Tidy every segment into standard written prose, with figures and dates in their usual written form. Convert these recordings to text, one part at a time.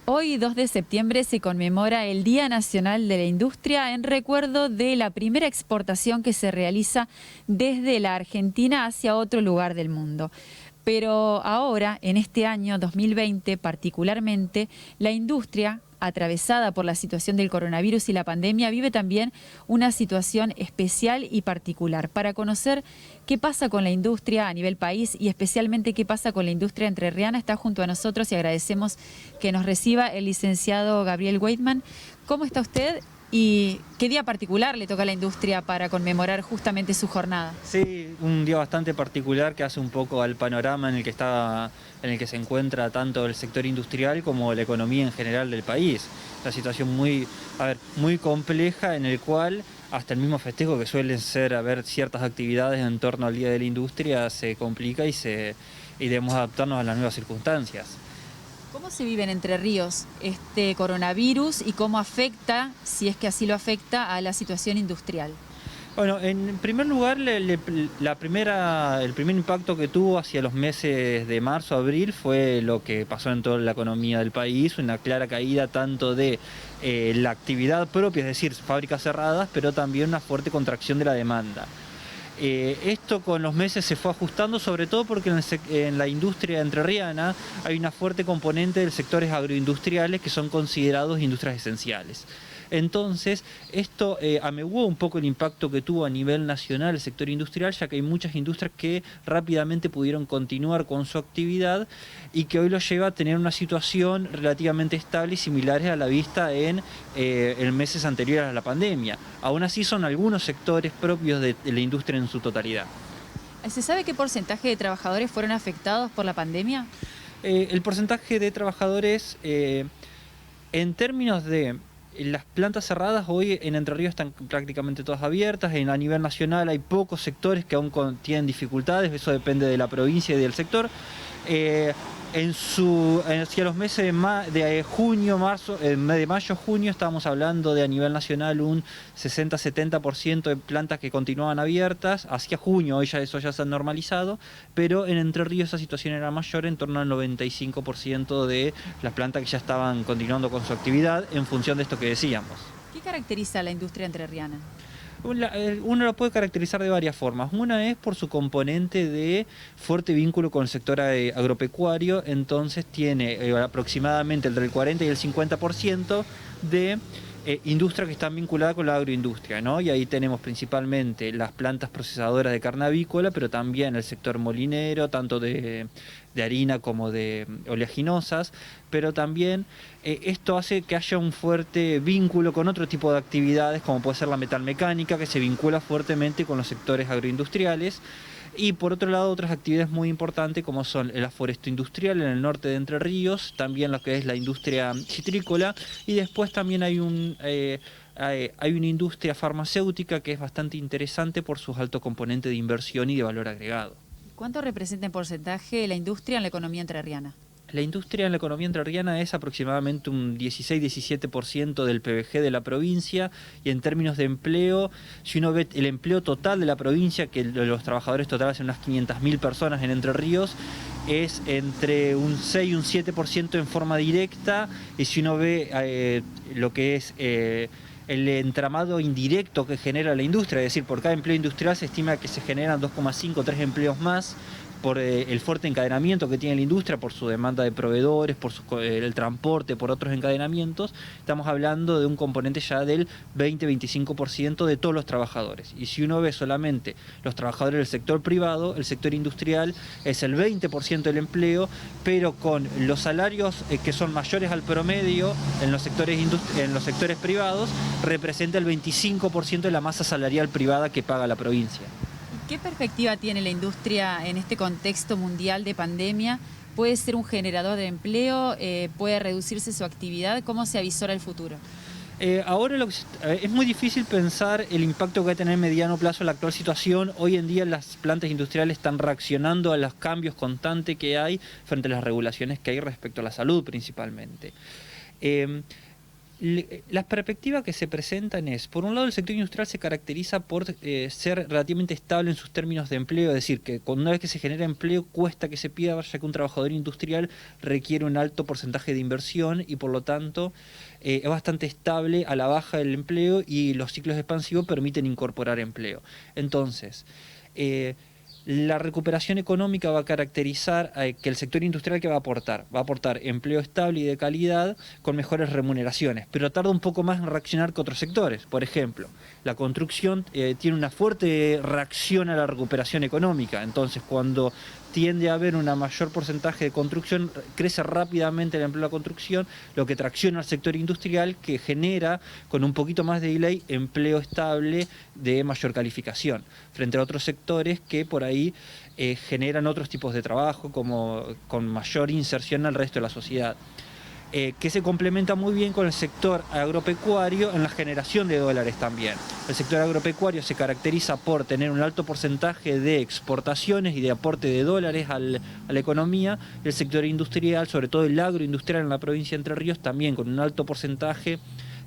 Hoy, 2 de septiembre, se conmemora el Día Nacional de la Industria en recuerdo de la primera exportación que se realiza desde la Argentina hacia otro lugar del mundo. Pero ahora, en este año 2020 particularmente, la industria, atravesada por la situación del coronavirus y la pandemia, vive también una situación especial y particular. Para conocer qué pasa con la industria a nivel país y especialmente qué pasa con la industria entrerriana, está junto a nosotros y agradecemos que nos reciba el licenciado Gabriel Weidman. ¿Cómo está usted? ¿Y qué día particular le toca a la industria para conmemorar justamente su jornada? Sí, un día bastante particular que hace un poco al panorama en el que se encuentra tanto el sector industrial como la economía en general del país. Una situación muy compleja en el cual hasta el mismo festejo que suelen ser haber ciertas actividades en torno al Día de la Industria se complica y debemos adaptarnos a las nuevas circunstancias. ¿Cómo se vive en Entre Ríos este coronavirus y cómo afecta, si es que así lo afecta, a la situación industrial? Bueno, en primer lugar, el primer impacto que tuvo hacia los meses de marzo, abril, fue lo que pasó en toda la economía del país, una clara caída tanto de la actividad propia, es decir, fábricas cerradas, pero también una fuerte contracción de la demanda. Esto con los meses se fue ajustando, sobre todo porque en la industria entrerriana hay una fuerte componente de sectores agroindustriales que son considerados industrias esenciales. Entonces, esto amekuó un poco el impacto que tuvo a nivel nacional el sector industrial, ya que hay muchas industrias que rápidamente pudieron continuar con su actividad y que hoy los lleva a tener una situación relativamente estable y similares a la vista en meses anteriores a la pandemia. Aún así son algunos sectores propios de la industria en su totalidad. ¿Se sabe qué porcentaje de trabajadores fueron afectados por la pandemia? El porcentaje de trabajadores en términos de las plantas cerradas, hoy en Entre Ríos están prácticamente todas abiertas. A nivel nacional hay pocos sectores que aún tienen dificultades, eso depende de la provincia y del sector. Hacia los meses de junio, marzo, de mayo, junio, estábamos hablando de a nivel nacional un 60-70% de plantas que continuaban abiertas. Hacia junio eso ya se ha normalizado, pero en Entre Ríos esa situación era mayor, en torno al 95% de las plantas que ya estaban continuando con su actividad en función de esto que decíamos. ¿Qué caracteriza a la industria entrerriana? Uno lo puede caracterizar de varias formas. Una es por su componente de fuerte vínculo con el sector agropecuario, entonces tiene aproximadamente entre el 40 y el 50% de industria que están vinculadas con la agroindustria, ¿no? Y ahí tenemos principalmente las plantas procesadoras de carne avícola, pero también el sector molinero, tanto de harina como de oleaginosas, pero también esto hace que haya un fuerte vínculo con otro tipo de actividades, como puede ser la metalmecánica, que se vincula fuertemente con los sectores agroindustriales. Y por otro lado, otras actividades muy importantes como son el foresto industrial en el norte de Entre Ríos, también lo que es la industria citrícola, y después también hay una industria farmacéutica que es bastante interesante por sus altos componentes de inversión y de valor agregado. ¿Cuánto representa en porcentaje la industria en la economía entrerriana? La industria en la economía entrerriana es aproximadamente un 16-17% del PBG de la provincia, y en términos de empleo, si uno ve el empleo total de la provincia, que los trabajadores totales son unas 500.000 personas en Entre Ríos, es entre un 6 y un 7% en forma directa, y si uno ve lo que es el entramado indirecto que genera la industria, es decir, por cada empleo industrial se estima que se generan 2,5 o 3 empleos más, por el fuerte encadenamiento que tiene la industria, por su demanda de proveedores, por el transporte, por otros encadenamientos. Estamos hablando de un componente ya del 20-25% de todos los trabajadores. Y si uno ve solamente los trabajadores del sector privado, el sector industrial es el 20% del empleo, pero con los salarios que son mayores al promedio en los sectores privados, representa el 25% de la masa salarial privada que paga la provincia. ¿Qué perspectiva tiene la industria en este contexto mundial de pandemia? ¿Puede ser un generador de empleo? ¿Puede reducirse su actividad? ¿Cómo se avisora el futuro? Ahora es muy difícil pensar el impacto que va a tener en mediano plazo la actual situación. Hoy en día las plantas industriales están reaccionando a los cambios constantes que hay frente a las regulaciones que hay respecto a la salud principalmente. Las perspectivas que se presentan es, por un lado, el sector industrial se caracteriza por ser relativamente estable en sus términos de empleo, es decir, que una vez que se genera empleo cuesta que se pierda, ya que un trabajador industrial requiere un alto porcentaje de inversión y por lo tanto es bastante estable a la baja del empleo y los ciclos expansivos permiten incorporar empleo. Entonces, la recuperación económica va a caracterizar que el sector industrial que va a aportar empleo estable y de calidad con mejores remuneraciones, pero tarda un poco más en reaccionar que otros sectores. Por ejemplo, la construcción tiene una fuerte reacción a la recuperación económica, entonces cuando tiende a haber un mayor porcentaje de construcción, crece rápidamente el empleo de la construcción, lo que tracciona al sector industrial, que genera, con un poquito más de delay, empleo estable de mayor calificación, frente a otros sectores que por ahí generan otros tipos de trabajo, como con mayor inserción al resto de la sociedad. Que se complementa muy bien con el sector agropecuario en la generación de dólares también. El sector agropecuario se caracteriza por tener un alto porcentaje de exportaciones y de aporte de dólares a la economía. El sector industrial, sobre todo el agroindustrial en la provincia de Entre Ríos, también con un alto porcentaje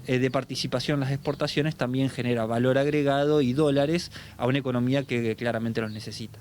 de participación en las exportaciones, también genera valor agregado y dólares a una economía que claramente los necesita.